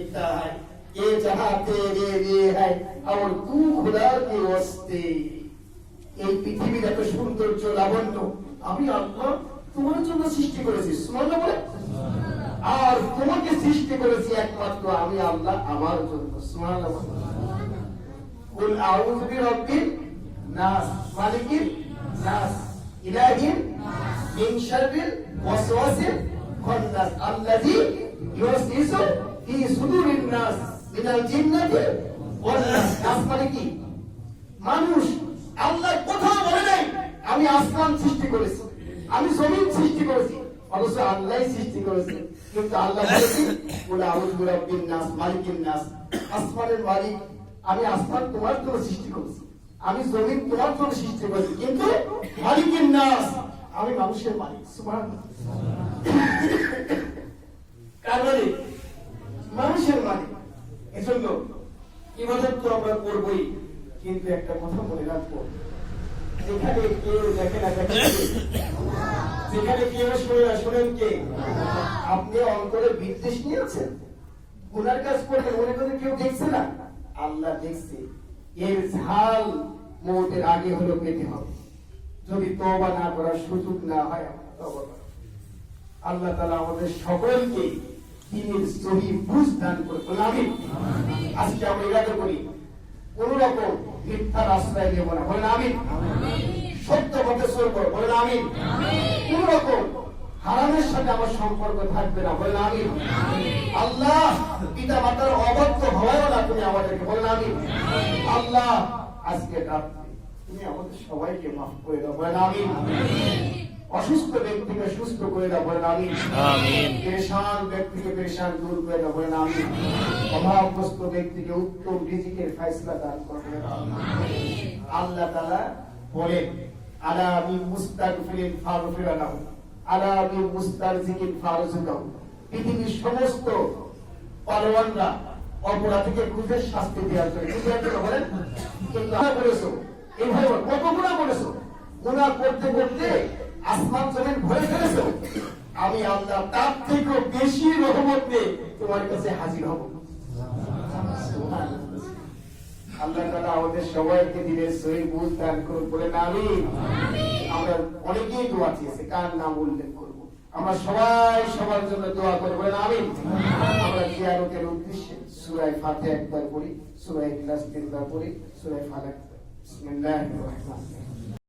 मिलता है, ये जहां तेरे लिए है और तू खुदा के वास्ते। এই পৃথিবীর এত সৌন্দর্য লাবণ্য আমি আল্লাহ তোমার জন্য সৃষ্টি করেছি, সুবহানাল্লাহ বলে। আর তোমাকে সৃষ্টি করেছি একমাত্র আমি আল্লাহ আমার জন্য, সুবহানাল্লাহ বলে। কুল আউযু বিরাব্বিন নাস, মালিকিন নাস, ইলাহিন মিন শাররিল ওয়াসওয়াসিল খান্নাস আল্লাযী ইউওয়াসওয়িসু ফি সুদুরিন নাস মিনাল জিন্নাতি ওয়ান নাস। নাস মানে কি? মানুষ। আল্লাহ কোথাও বলে নাই আমি আসমান সৃষ্টি করেছি, আমি জমিন সৃষ্টি করেছি, অথচ আল্লাহই সৃষ্টি করেছে। কিন্তু আল্লাহ বলেছে কুল আউযু বিরাব্বিন নাস মালিকিন নাস, আসমানের মালিক আমি, আসমান তোমার জন্য সৃষ্টি করেছি, আমি জমিন তোমার জন্য সৃষ্টি করেছি, কিন্তু মালিকিন নাস আমি মানুষের মালিক, সুবহানাল্লাহ। কার মালিক? মানুষের মালিক। এজন্য ইবাদত তো আমরা করবই, কিন্তু একটা কথা মনে রাখবো, যেখানে কেউ দেখে না দেখে, যেখানে কেউ শোনে না শোনেন কে? আপনি অন্তরে বিদ্বেষ নিয়েছেন, গুনার কাজ করবেন মনে করে কেউ দেখছে না, আল্লাহ দেখছে। এর ঝাল মওতের আগে হলো পেতে হবে। যদি তওবা না করার সুযোগ না হয়, তওবা করো। আল্লাহ তাআলা আমাদের সকলকে দ্বীনের সহি বুঝ দান করুন, আমিন। আজকে আমরা ইরাদা করি কোন রকম মিথ্যার আশ্রয় নেব না, বলেন আমিন। সত্য পথে চলবো, বলেন আমিন। কোন রকম হারামের সাথে আমার সম্পর্ক থাকবে না, বলেন আমিন। আল্লাহ পিতা মাতার অবাধ্য হওয়াও না তুমি আমাদেরকে, বলেন আমিন। আল্লাহ আজকে রাত্রে তুমি আমাদের সবাইকে মাফ করে দাও, বলেন আমিন। অসুস্থ ব্যক্তিকে সুস্থ করে দাও, বলেন আমিন। পেরেশান ব্যক্তিকে পেরেশান দূর করে দাও, বলেন আমিন। অভাবগ্রস্ত ব্যক্তিকে উত্তম রিজিকের ফয়সালা দান করো, বলেন আমিন। আল্লাহ তাআলা বলেন আলা মিন মুস্তাগফিরিন ফাগফির লাহু, আলা মিন মুস্তারজিকিন ফারজুকাহু। পৃথিবীর সমস্ত পালোয়ানরা অপরাধীকে খুঁজে শাস্তি দেওয়ার জন্য বলেন, কিন্তু আমরা বলেছো এইভাবে কত গুনাহ করেছো, গুনাহ করতে করতে আসমান জমিন ভরে ফেলেছো, আমি আল্লাহ তার থেকেও বেশি রহমত নিয়ে তোমার কাছে হাজির হব। আল্লাহ তাআলা আমাদের সবাইকে দিনের সহি বুঝ দান করুন, বলেন আমিন। আমরা অনেকেই দোয়া চেয়েছি, কার নাম উল্লেখ করবো? আমরা সবাই সবার জন্য দোয়া করি, বলেন আমিন। আমরা জিয়ারতের উদ্দেশ্যে সূরা ফাতিহা একবার পড়ি, সূরা ইখলাস তিনবার পড়ি, সূরা ফালাক। বিসমিল্লাহির রহমানির রহিম।